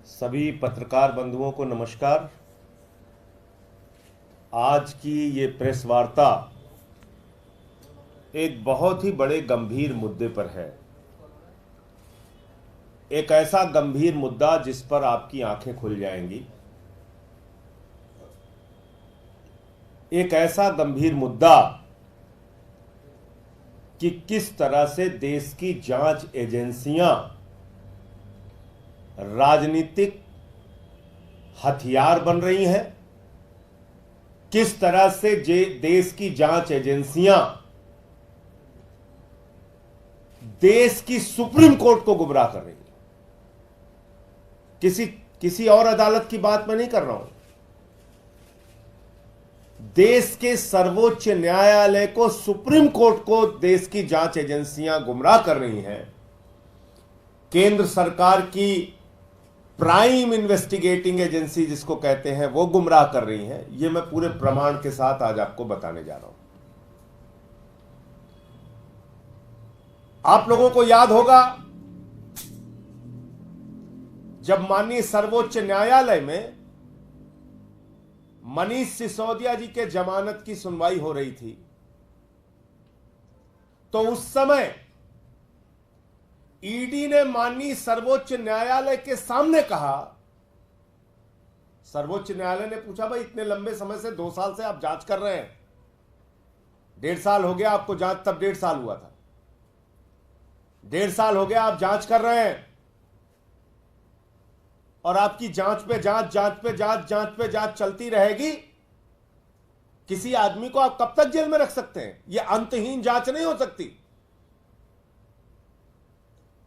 सभी पत्रकार बंधुओं को नमस्कार। आज की ये प्रेस वार्ता एक बहुत ही बड़े गंभीर मुद्दे पर है। एक ऐसा गंभीर मुद्दा जिस पर आपकी आंखें खुल जाएंगी। एक ऐसा गंभीर मुद्दा कि किस तरह से देश की जांच एजेंसियां राजनीतिक हथियार बन रही हैं, किस तरह से देश की जांच एजेंसियां देश की सुप्रीम कोर्ट को गुमराह कर रही हैं। किसी और अदालत की बात मैं नहीं कर रहा हूं। देश के सर्वोच्च न्यायालय को, सुप्रीम कोर्ट को देश की जांच एजेंसियां गुमराह कर रही हैं। केंद्र सरकार की प्राइम इन्वेस्टिगेटिंग एजेंसी जिसको कहते हैं वो गुमराह कर रही हैं। ये मैं पूरे प्रमाण के साथ आज आपको बताने जा रहा हूं। आप लोगों को याद होगा जब माननीय सर्वोच्च न्यायालय में मनीष सिसोदिया जी के जमानत की सुनवाई हो रही थी, तो उस समय ईडी ने माननीय सर्वोच्च न्यायालय के सामने कहा। सर्वोच्च न्यायालय ने पूछा, भाई इतने लंबे समय से 2 साल से आप जांच कर रहे हैं, 1.5 साल हो गया आपको जांच, तब 1.5 साल हुआ था, 1.5 साल हो गया आप जांच कर रहे हैं और आपकी जांच पे जांच, जांच पे जांच, जांच पे जांच चलती रहेगी। किसी आदमी को आप कब तक जेल में रख सकते हैं? यह अंतहीन जांच नहीं हो सकती।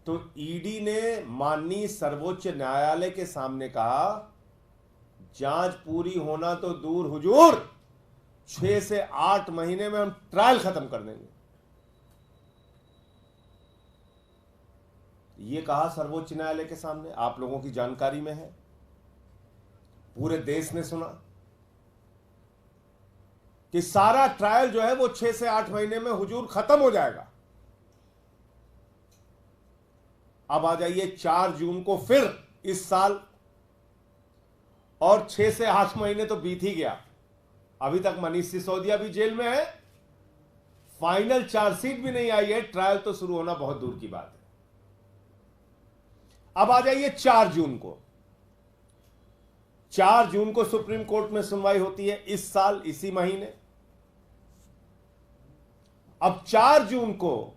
तो ईडी ने माननीय सर्वोच्च न्यायालय के सामने कहा, जांच पूरी होना तो दूर हुजूर, 6 से 8 महीने में हम ट्रायल खत्म कर देंगे। ये कहा सर्वोच्च न्यायालय के सामने, आप लोगों की जानकारी में है, पूरे देश ने सुना कि सारा ट्रायल जो है वो 6 से 8 महीने में हुजूर खत्म हो जाएगा। अब आ जाइए 4 जून को फिर इस साल, और 6 से 8 महीने तो बीत ही गया। अभी तक मनीष सिसोदिया भी जेल में है, फाइनल चार्जशीट भी नहीं आई है, ट्रायल तो शुरू होना बहुत दूर की बात है। अब आ जाइए 4 जून को। 4 जून को सुप्रीम कोर्ट में सुनवाई होती है इस साल, इसी महीने। अब 4 जून को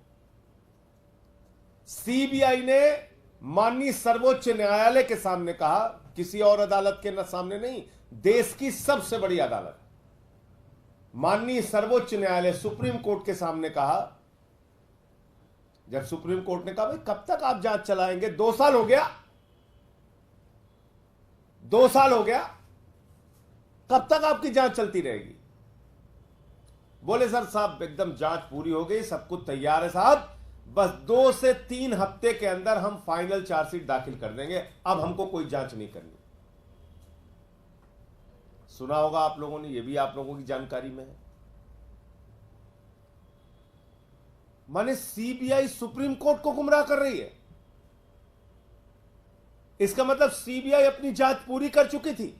सीबीआई ने माननीय सर्वोच्च न्यायालय के सामने कहा, किसी और अदालत के सामने नहीं, देश की सबसे बड़ी अदालत माननीय सर्वोच्च न्यायालय सुप्रीम कोर्ट के सामने कहा। जब सुप्रीम कोर्ट ने कहा, भाई कब तक आप जांच चलाएंगे, 2 साल हो गया, 2 साल हो गया, कब तक आपकी जांच चलती रहेगी? बोले, सर साहब एकदम जांच पूरी हो गई, सब कुछ तैयार है साहब, बस 2 से 3 हफ्ते के अंदर हम फाइनल चार्जशीट दाखिल कर देंगे, अब हमको कोई जांच नहीं करनी। सुना होगा आप लोगों ने, ये भी आप लोगों की जानकारी में है। माने सीबीआई सुप्रीम कोर्ट को गुमराह कर रही है। इसका मतलब सीबीआई अपनी जांच पूरी कर चुकी थी।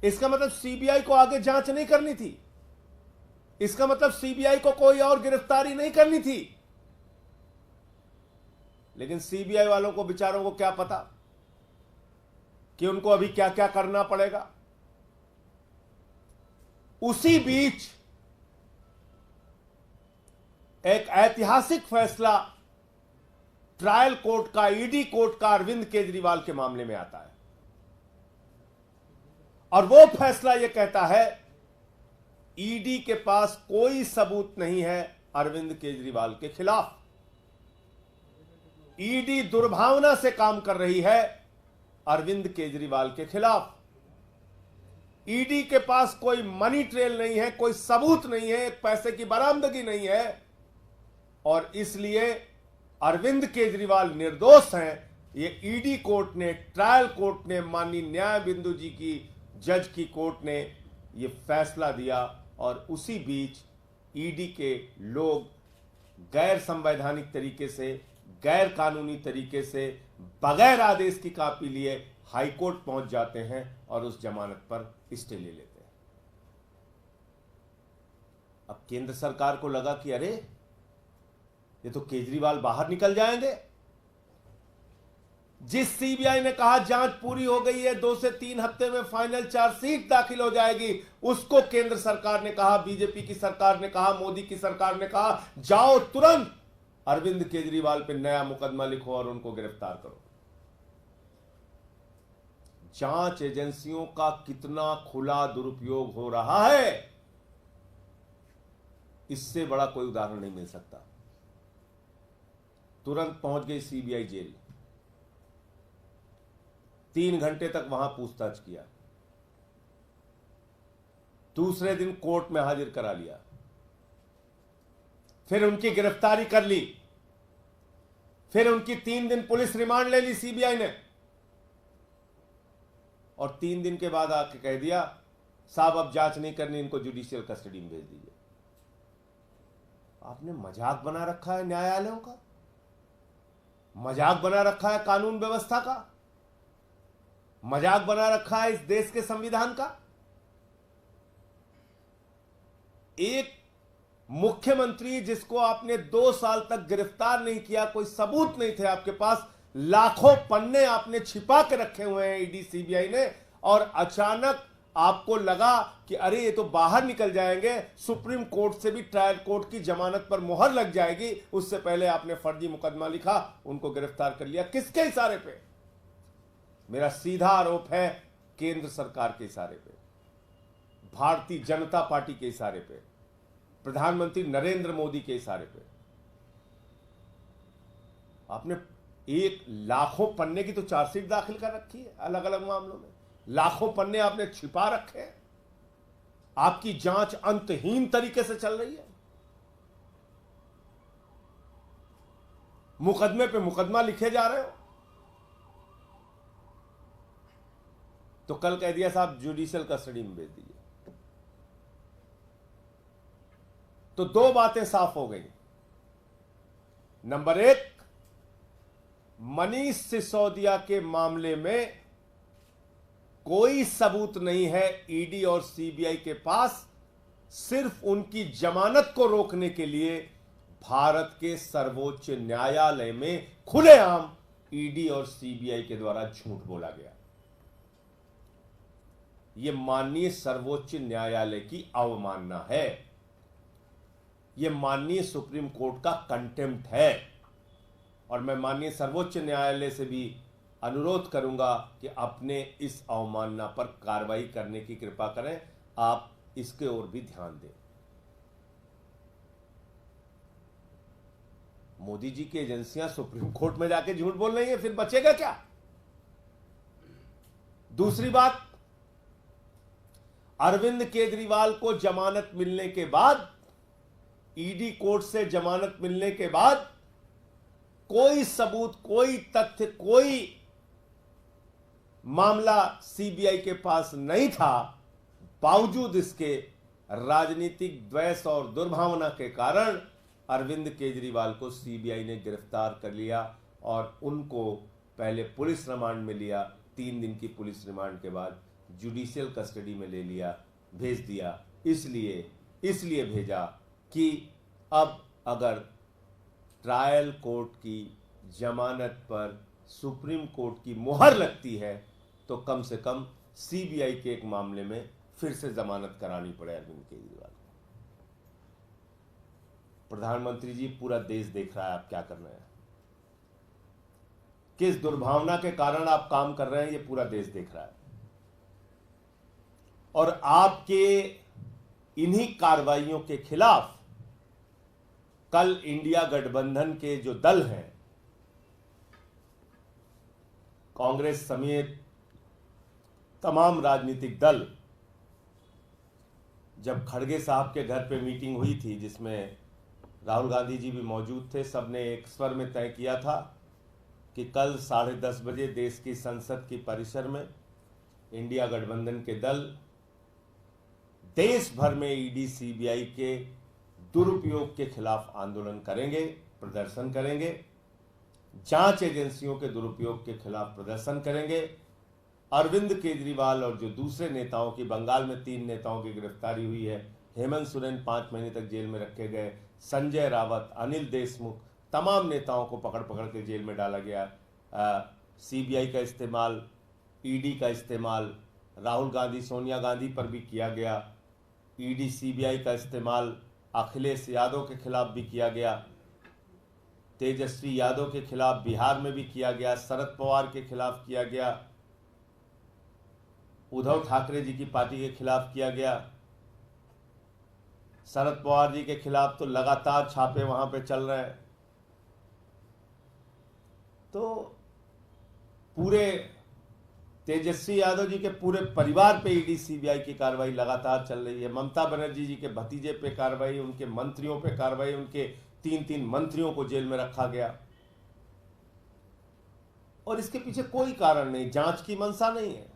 इसका मतलब सीबीआई को आगे जांच नहीं करनी थी। इसका मतलब सीबीआई को कोई और गिरफ्तारी नहीं करनी थी। लेकिन सीबीआई वालों को, बेचारों को क्या पता कि उनको अभी क्या क्या करना पड़ेगा। उसी बीच एक ऐतिहासिक फैसला ट्रायल कोर्ट का, ईडी कोर्ट का अरविंद केजरीवाल के मामले में आता है, और वो फैसला यह कहता है, ईडी के पास कोई सबूत नहीं है अरविंद केजरीवाल के खिलाफ। ईडी दुर्भावना से काम कर रही है अरविंद केजरीवाल के खिलाफ। ईडी के पास कोई मनी ट्रेल नहीं है, कोई सबूत नहीं है, एक पैसे की बरामदगी नहीं है, और इसलिए अरविंद केजरीवाल निर्दोष हैं। ये ईडी कोर्ट ने, ट्रायल कोर्ट ने, माननीय न्याय बिंदु जी की जज की कोर्ट ने ये फैसला दिया। और उसी बीच ईडी के लोग गैर संवैधानिक तरीके से गैर कानूनी तरीके से बगैर आदेश की कॉपी लिए हाईकोर्ट पहुंच जाते हैं और उस जमानत पर स्टे ले लेते हैं। अब केंद्र सरकार को लगा कि अरे ये तो केजरीवाल बाहर निकल जाएंगे। जिस सीबीआई ने कहा जांच पूरी हो गई है, 2 से 3 हफ्ते में फाइनल चार्जशीट दाखिल हो जाएगी, उसको केंद्र सरकार ने कहा, बीजेपी की सरकार ने कहा, मोदी की सरकार ने कहा, जाओ तुरंत अरविंद केजरीवाल पे नया मुकदमा लिखो और उनको गिरफ्तार करो। जांच एजेंसियों का कितना खुला दुरुपयोग हो रहा है, इससे बड़ा कोई उदाहरण नहीं मिल सकता। तुरंत पहुंच गई सीबीआई जेल, 3 घंटे तक वहां पूछताछ किया, दूसरे दिन कोर्ट में हाजिर करा लिया, फिर उनकी गिरफ्तारी कर ली, फिर उनकी 3 दिन पुलिस रिमांड ले ली सीबीआई ने, और 3 दिन के बाद आके कह दिया साहब अब जांच नहीं करनी, इनको जुडिशियल कस्टडी में भेज दीजिए। आपने मजाक बना रखा है न्यायालयों का, मजाक बना रखा है कानून व्यवस्था का, मजाक बना रखा है इस देश के संविधान का। एक मुख्यमंत्री जिसको आपने 2 साल तक गिरफ्तार नहीं किया, कोई सबूत नहीं थे आपके पास, लाखों पन्ने आपने छिपा के रखे हुए हैं ईडी सीबीआई ने, और अचानक आपको लगा कि अरे ये तो बाहर निकल जाएंगे, सुप्रीम कोर्ट से भी ट्रायल कोर्ट की जमानत पर मुहर लग जाएगी, उससे पहले आपने फर्जी मुकदमा लिखा, उनको गिरफ्तार कर लिया। किसके इशारे पे? मेरा सीधा आरोप है केंद्र सरकार के इशारे पे, भारतीय जनता पार्टी के इशारे पे, प्रधानमंत्री नरेंद्र मोदी के इशारे पे। आपने एक लाखों पन्ने की तो चार्जशीट दाखिल कर रखी है अलग अलग मामलों में, लाखों पन्ने आपने छिपा रखे हैं, आपकी जांच अंतहीन तरीके से चल रही है, मुकदमे पे मुकदमा लिखे जा रहे हो। तो कल कह दिया साहब जुडिशियल कस्टडी में भेज दीजिए। तो 2 बातें साफ हो गई। नंबर 1, मनीष सिसोदिया के मामले में कोई सबूत नहीं है ईडी और सीबीआई के पास, सिर्फ उनकी जमानत को रोकने के लिए भारत के सर्वोच्च न्यायालय में खुलेआम ईडी और सीबीआई के द्वारा झूठ बोला गया। यह माननीय सर्वोच्च न्यायालय की अवमानना है, यह माननीय सुप्रीम कोर्ट का कंटेम्प्ट है, और मैं माननीय सर्वोच्च न्यायालय से भी अनुरोध करूंगा कि अपने इस अवमानना पर कार्रवाई करने की कृपा करें। आप इसके ओर भी ध्यान दें। मोदी जी की एजेंसियां सुप्रीम कोर्ट में जाके झूठ बोल रही हैं, फिर बचेगा क्या? दूसरी बात, अरविंद केजरीवाल को जमानत मिलने के बाद, ईडी कोर्ट से जमानत मिलने के बाद कोई सबूत, कोई तथ्य, कोई मामला सीबीआई के पास नहीं था। बावजूद इसके राजनीतिक द्वेष और दुर्भावना के कारण अरविंद केजरीवाल को सीबीआई ने गिरफ्तार कर लिया और उनको पहले पुलिस रिमांड में लिया, 3 दिन की पुलिस रिमांड के बाद जुडिशियल कस्टडी में ले लिया, भेज दिया। इसलिए भेजा कि अब अगर ट्रायल कोर्ट की जमानत पर सुप्रीम कोर्ट की मुहर लगती है तो कम से कम सीबीआई के एक मामले में फिर से जमानत करानी पड़े अरविंद केजरीवाल को। प्रधानमंत्री जी, पूरा देश देख रहा है आप क्या कर रहे हैं, किस दुर्भावना के कारण आप काम कर रहे हैं, ये पूरा देश देख रहा है। और आपके इन्हीं कार्रवाइयों के खिलाफ कल इंडिया गठबंधन के जो दल हैं, कांग्रेस समेत तमाम राजनीतिक दल, जब खड़गे साहब के घर पे मीटिंग हुई थी जिसमें राहुल गांधी जी भी मौजूद थे, सबने एक स्वर में तय किया था कि कल 10:30 बजे देश की संसद की परिसर में इंडिया गठबंधन के दल देश भर में ईडी सीबीआई के दुरुपयोग के खिलाफ आंदोलन करेंगे, प्रदर्शन करेंगे। जांच एजेंसियों के दुरुपयोग के खिलाफ प्रदर्शन करेंगे। अरविंद केजरीवाल और जो दूसरे नेताओं की, बंगाल में 3 नेताओं की गिरफ्तारी हुई है, हेमंत सोरेन 5 महीने तक जेल में रखे गए, संजय रावत, अनिल देशमुख, तमाम नेताओं को पकड़ पकड़ के जेल में डाला गया। सीबीआई का इस्तेमाल, ईडी का इस्तेमाल राहुल गांधी, सोनिया गांधी पर भी किया गया। ईडी सीबीआई का इस्तेमाल अखिलेश यादव के खिलाफ भी किया गया, तेजस्वी यादव के खिलाफ बिहार में भी किया गया, शरद पवार के खिलाफ किया गया, उद्धव ठाकरे जी की पार्टी के खिलाफ किया गया। शरद पवार जी के खिलाफ तो लगातार छापे वहां पे चल रहे हैं। तो पूरे तेजस्वी यादव जी के पूरे परिवार पे ईडी सीबीआई की कार्रवाई लगातार चल रही है। ममता बनर्जी जी के भतीजे पे कार्रवाई, उनके मंत्रियों पे कार्रवाई, उनके 3-3 मंत्रियों को जेल में रखा गया और इसके पीछे कोई कारण नहीं, जांच की मंशा नहीं है,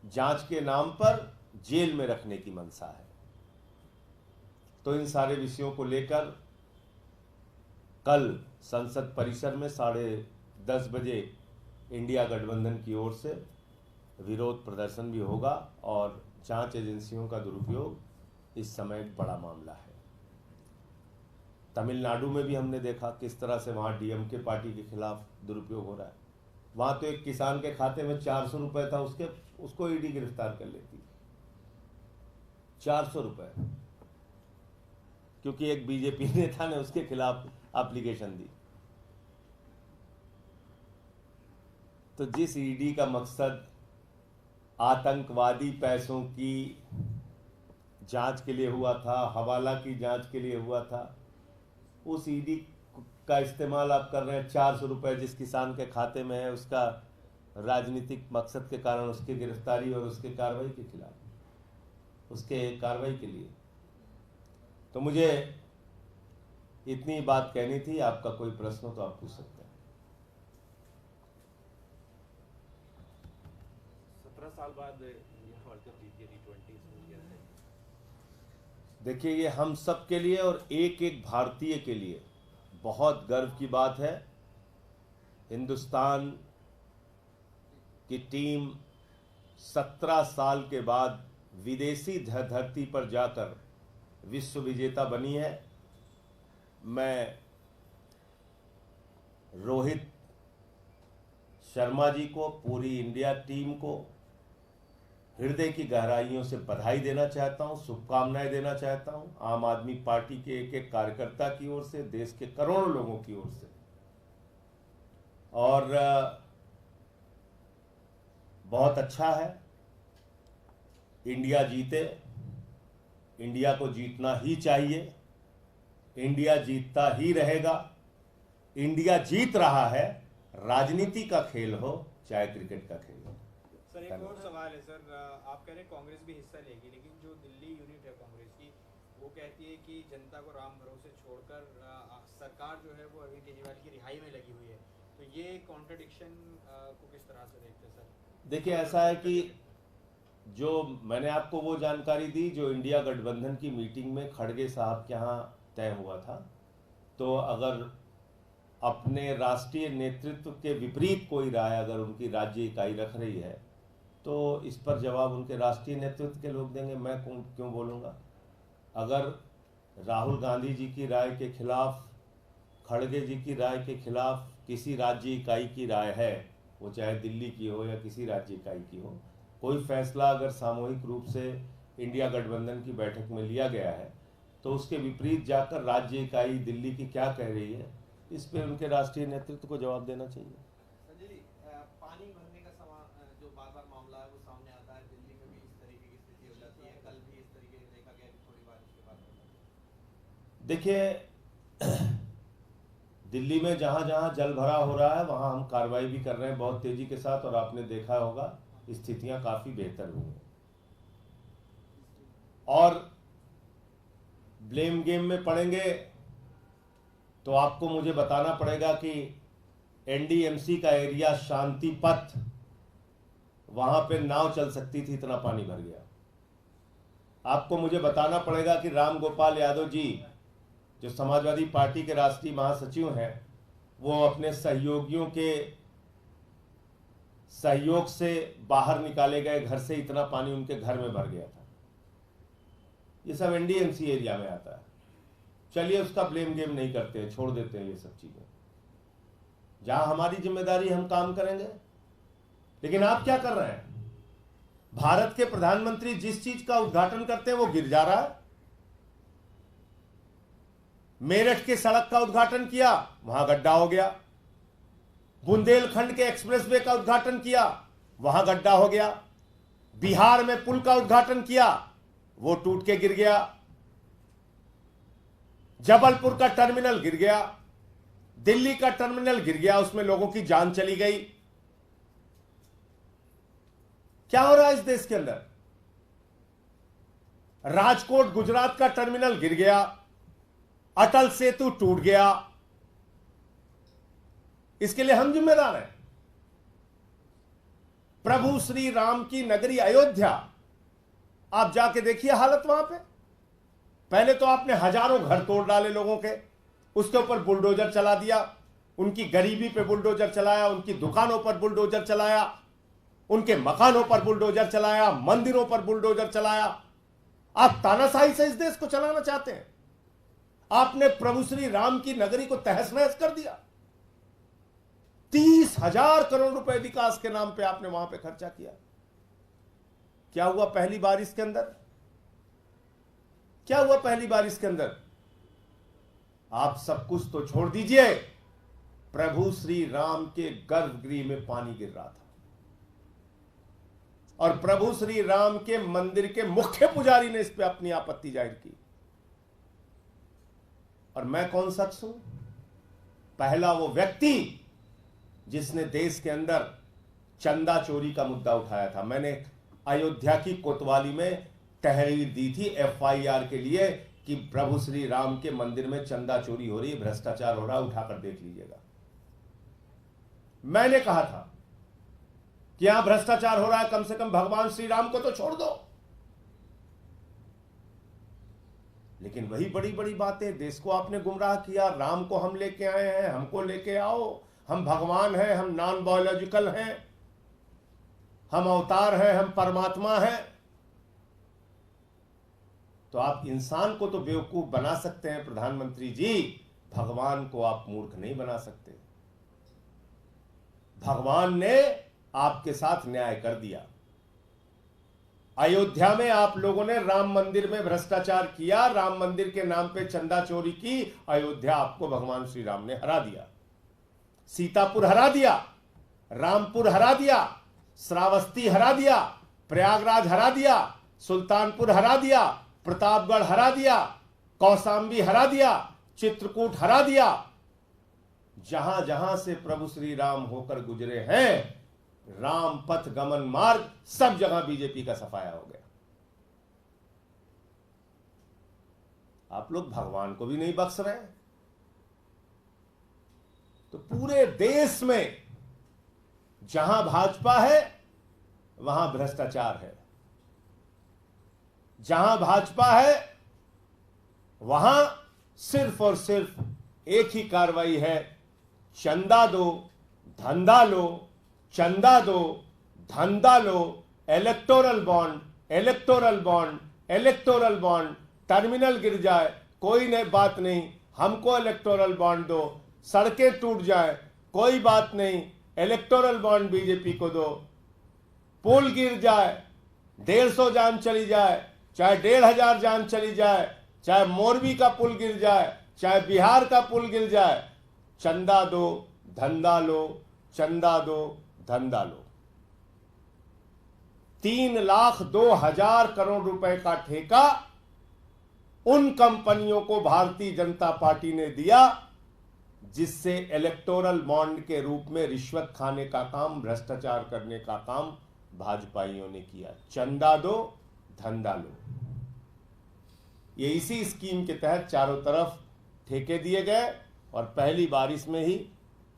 जांच के नाम पर जेल में रखने की मंशा है। तो इन सारे विषयों को लेकर कल संसद परिसर में 10:30 बजे इंडिया गठबंधन की ओर से विरोध प्रदर्शन भी होगा और जांच एजेंसियों का दुरुपयोग इस समय एक बड़ा मामला है। तमिलनाडु में भी हमने देखा किस तरह से वहां डीएमके पार्टी के खिलाफ दुरुपयोग हो रहा है। वहां तो एक किसान के खाते में 400 रुपए था, उसको ईडी गिरफ्तार कर लेती। 400 रुपए, क्योंकि एक बीजेपी नेता ने उसके खिलाफ एप्लीकेशन दी। तो जिस ईडी का मकसद आतंकवादी पैसों की जांच के लिए हुआ था, हवाला की जांच के लिए हुआ था, उस ईडी का इस्तेमाल आप कर रहे हैं। 400 रुपए जिस किसान के खाते में है, उसका राजनीतिक मकसद के कारण उसकी गिरफ्तारी और उसके कार्रवाई के खिलाफ, उसके कार्रवाई के लिए। तो मुझे इतनी बात कहनी थी। आपका कोई प्रश्न हो तो आप पूछ सकते हैं। 17 साल बाद इंडिया वर्ल्ड कप जीत गई T20 में। देखिए, ये हम सब के लिए और एक एक भारतीय के लिए बहुत गर्व की बात है। हिंदुस्तान की टीम 17 साल के बाद विदेशी धरती पर जाकर विश्व विजेता बनी है। मैं रोहित शर्मा जी को, पूरी इंडिया टीम को हृदय की गहराइयों से बधाई देना चाहता हूं, शुभकामनाएं देना चाहता हूं। आम आदमी पार्टी के एक एक कार्यकर्ता की ओर से, देश के करोड़ों लोगों की ओर से। और बहुत अच्छा है, इंडिया जीते, इंडिया को जीतना ही चाहिए, इंडिया जीतता ही रहेगा। इंडिया जीत रहा है, राजनीति का खेल हो चाहे क्रिकेट का खेल हो। सर, एक और सवाल है सर, आप कह रहे हैं कांग्रेस भी हिस्सा लेगी, लेकिन जो दिल्ली यूनिट है कांग्रेस की, वो कहती है कि जनता को राम भरोसे छोड़कर सरकार जो है वो अरविंद केजरीवाल की रिहाई में लगी हुई है। तो ये कॉन्ट्रडिक्शन को किस तरह से देखते हैं सर? देखिए, ऐसा है कि जो मैंने आपको वो जानकारी दी जो इंडिया गठबंधन की मीटिंग में खड़गे साहब के यहाँ तय हुआ था, तो अगर अपने राष्ट्रीय नेतृत्व के विपरीत कोई राय अगर उनकी राज्य इकाई रख रही है तो इस पर जवाब उनके राष्ट्रीय नेतृत्व के लोग देंगे, मैं क्यों बोलूँगा। अगर राहुल गांधी जी की राय के खिलाफ, खड़गे जी की राय के खिलाफ किसी राज्य इकाई की राय है, वो चाहे दिल्ली की हो या किसी राज्य इकाई की हो, कोई फैसला अगर सामूहिक रूप से इंडिया गठबंधन की बैठक में लिया गया है तो उसके विपरीत जाकर राज्य इकाई दिल्ली की क्या कह रही है, इस पे उनके राष्ट्रीय नेतृत्व को जवाब देना चाहिए। संजय जी, पानी भरने का जो बार-बार मामला है वो सामने आता है, दिल्ली में भी इस तरीके की स्थिति हो जाती है, कल भी इस तरीके से देखा गया थोड़ी बारिश के बाद। देखिए, दिल्ली में जहां जहां जल भरा हो रहा है वहां हम कार्रवाई भी कर रहे हैं बहुत तेजी के साथ, और आपने देखा होगा स्थितियां काफी बेहतर हुई हैं। और ब्लेम गेम में पड़ेंगे तो आपको मुझे बताना पड़ेगा कि एनडीएमसी का एरिया शांति पथ, वहां पे नाव चल सकती थी, इतना पानी भर गया। आपको मुझे बताना पड़ेगा कि राम गोपाल यादव जी जो समाजवादी पार्टी के राष्ट्रीय महासचिव हैं, वो अपने सहयोगियों के सहयोग से बाहर निकाले गए घर से इतना पानी उनके घर में भर गया था। ये सब एनडीएमसी एरिया में आता है। चलिए उसका ब्लेम गेम नहीं करते हैं, छोड़ देते हैं ये सब चीजें। जहां हमारी जिम्मेदारी हम काम करेंगे। लेकिन आप क्या कर रहे हैं? भारत के प्रधानमंत्री जिस चीज का उद्घाटन करते हैं वो गिर जा रहा है। मेरठ के सड़क का उद्घाटन किया, वहां गड्ढा हो गया। बुंदेलखंड के एक्सप्रेसवे का उद्घाटन किया, वहां गड्ढा हो गया। बिहार में पुल का उद्घाटन किया, वो टूट के गिर गया। जबलपुर का टर्मिनल गिर गया, दिल्ली का टर्मिनल गिर गया, उसमें लोगों की जान चली गई। क्या हो रहा है इस देश के अंदर? राजकोट गुजरात का टर्मिनल गिर गया, अटल सेतु टूट गया। इसके लिए हम जिम्मेदार हैं। प्रभु श्री राम की नगरी अयोध्या, आप जाके देखिए हालत वहां पे। पहले तो आपने हजारों घर तोड़ डाले लोगों के, उसके ऊपर बुलडोजर चला दिया, उनकी गरीबी पे बुलडोजर चलाया, उनकी दुकानों पर बुलडोजर चलाया, उनके मकानों पर बुलडोजर चलाया, मंदिरों पर बुलडोजर चलाया। आप तानाशाही से इस देश को चलाना चाहते हैं। आपने प्रभु श्री राम की नगरी को तहस नहस कर दिया। 30,000 करोड़ रुपए विकास के नाम पे आपने वहां पे खर्चा किया। क्या हुआ पहली बारिश के अंदर? क्या हुआ पहली बारिश के अंदर? आप सब कुछ तो छोड़ दीजिए, प्रभु श्री राम के गर्भगृह में पानी गिर रहा था और प्रभु श्री राम के मंदिर के मुख्य पुजारी ने इस पे अपनी आपत्ति जाहिर की। और मैं कौन शख्स हूं? पहला वो व्यक्ति जिसने देश के अंदर चंदा चोरी का मुद्दा उठाया था। मैंने अयोध्या की कोतवाली में तहरीर दी थी एफआईआर के लिए कि प्रभु श्री राम के मंदिर में चंदा चोरी हो रही है, भ्रष्टाचार हो रहा है, उठाकर देख लीजिएगा। मैंने कहा था कि यहां भ्रष्टाचार हो रहा है, कम से कम भगवान श्री राम को तो छोड़ दो। लेकिन वही बड़ी बड़ी बातें, देश को आपने गुमराह किया। राम को हम लेके आए हैं, हमको लेके आओ, हम भगवान हैं, हम नॉन बायोलॉजिकल हैं, हम अवतार हैं, हम परमात्मा हैं। तो आप इंसान को तो बेवकूफ बना सकते हैं प्रधानमंत्री जी, भगवान को आप मूर्ख नहीं बना सकते। भगवान ने आपके साथ न्याय कर दिया। अयोध्या में आप लोगों ने राम मंदिर में भ्रष्टाचार किया, राम मंदिर के नाम पे चंदा चोरी की। अयोध्या आपको भगवान श्री राम ने हरा दिया। सीतापुर हरा दिया, रामपुर हरा दिया, श्रावस्ती हरा दिया, प्रयागराज हरा दिया, सुल्तानपुर हरा दिया, प्रतापगढ़ हरा दिया, कौशाम्बी हरा दिया, चित्रकूट हरा दिया। जहां जहां से प्रभु श्री राम होकर गुजरे हैं, राम पथ गमन मार्ग, सब जगह बीजेपी का सफाया हो गया। आप लोग भगवान को भी नहीं बख्श रहे। तो पूरे देश में जहां भाजपा है वहां भ्रष्टाचार है, जहां भाजपा है वहां सिर्फ और सिर्फ एक ही कार्रवाई है, चंदा दो धंधा लो, चंदा दो धंधा लो, electoral bond, electoral bond, electoral bond. Terminal गिर जाए कोई नई बात नहीं, हमको इलेक्टोरल बॉन्ड दो। सड़कें टूट जाए कोई बात नहीं, इलेक्टोरल बॉन्ड बीजेपी को दो। पुल गिर जाए, 150 जान चली जाए, चाहे 1,500 जान चली जाए, चाहे मोरबी का पुल गिर जाए, चाहे बिहार का पुल गिर जाए, चंदा दो धंधा लो, चंदा दो धंधा लो। 3,02,000 करोड़ रुपए का ठेका उन कंपनियों को भारतीय जनता पार्टी ने दिया जिससे इलेक्टोरल बॉन्ड के रूप में रिश्वत खाने का काम, भ्रष्टाचार करने का काम भाजपाइयों ने किया। चंदा दो धंधा लो, ये इसी स्कीम के तहत चारों तरफ ठेके दिए गए और पहली बारिश में ही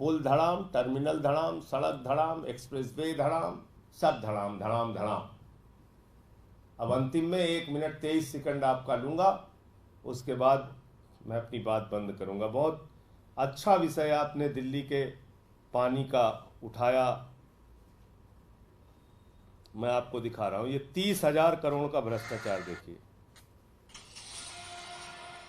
पुल धड़ाम, टर्मिनल धड़ाम, सड़क धड़ाम, एक्सप्रेसवे धड़ाम, सब धड़ाम धड़ाम धड़ाम। अब अंतिम में 1 मिनट 23 सेकंड आपका लूंगा, उसके बाद मैं अपनी बात बंद करूंगा। बहुत अच्छा विषय आपने दिल्ली के पानी का उठाया। मैं आपको दिखा रहा हूं, ये 30,000 करोड़ का भ्रष्टाचार देखिए।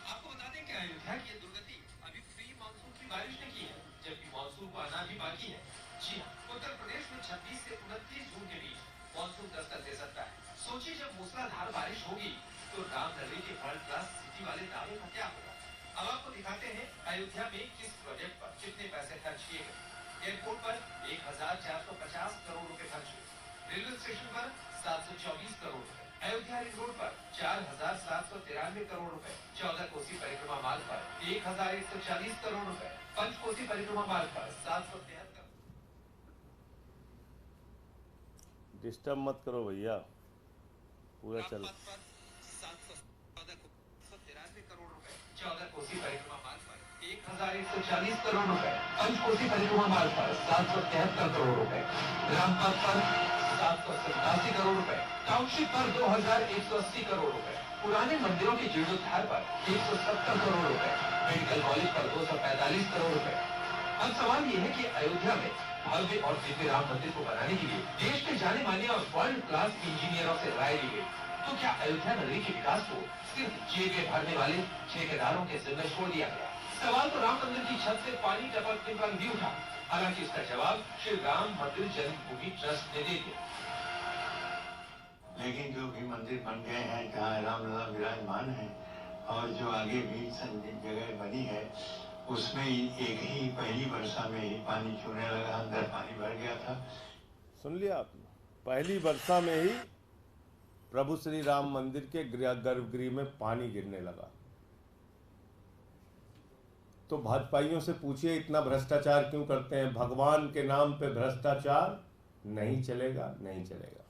आपको बता दें कि अयोध्या की ये दुर्गति अभी प्री मानसून की बारिश ने की है, जबकि मानसून को आना भी बाकी है। जी हाँ, उत्तर प्रदेश में 26 से 29 जून के बीच मानसून दस्तक दे सकता है। सोचिए जब मूसलाधार बारिश होगी तो रामनगरी के वर्ल्ड क्लास सिटी वाले दावे का क्या होगा। अब आपको दिखाते हैं अयोध्या में किस प्रोजेक्ट पर कितने पैसे खर्च किए गए। एयरपोर्ट पर 1450 करोड़ रुपए खर्च हुए, रेलवे स्टेशन पर 724 करोड़ रुपए, अयोध्या रिंग रोड पर 4793 करोड़ रुपए, 14 कोसी परिक्रमा मार्ग पर 1140 करोड़ रुपए, पंचकोसी परिक्रमा मार्ग पर 773। डिस्टर्ब मत करो भैया, पूरा चल। 793 करोड़ रुपए, 14 कोसी परिक्रमा मार्ग पर 1140 करोड़ रुपए, पंचकोसी परिक्रमा मार्ग पर 773 करोड़ रुपए, रामपथ पर 787 करोड़ रुपए, टाउनशिप पर 2180 करोड़ रुपए, पुराने मंदिरों के जीर्णोद्धार पर 170 करोड़ रुपए, मेडिकल कॉलेज पर 245 करोड़ रुपए। अब सवाल ये है कि अयोध्या में भव्य और दिव्य राम मंदिर को बनाने के लिए देश के जाने माने और वर्ल्ड क्लास इंजीनियरों से राय ली गई, तो क्या अयोध्या नगरी के विकास को सिर्फ जेबें भरने वाले ठेकेदारों के जिम्मे छोड़ दिया गया? सवाल तो राम मंदिर की छत से पानी टपकने पर भी उठा, हालांकि इसका जवाब श्री राम मंदिर जन्मभूमि ट्रस्ट ने दे दिया। लेकिन जो भी मंदिर बन गए हैं जहाँ रामलला विराजमान है और जो आगे भी जगह बनी है उसमें एक ही पहली वर्षा में ही पानी छूने लगा, अंदर पानी भर गया था। सुन लिया आपने, पहली वर्षा में ही प्रभु श्री राम मंदिर के गर्भगृह में पानी गिरने लगा। तो भाजपाइयों से पूछिए इतना भ्रष्टाचार क्यों करते हैं? भगवान के नाम पे भ्रष्टाचार नहीं चलेगा, नहीं चलेगा।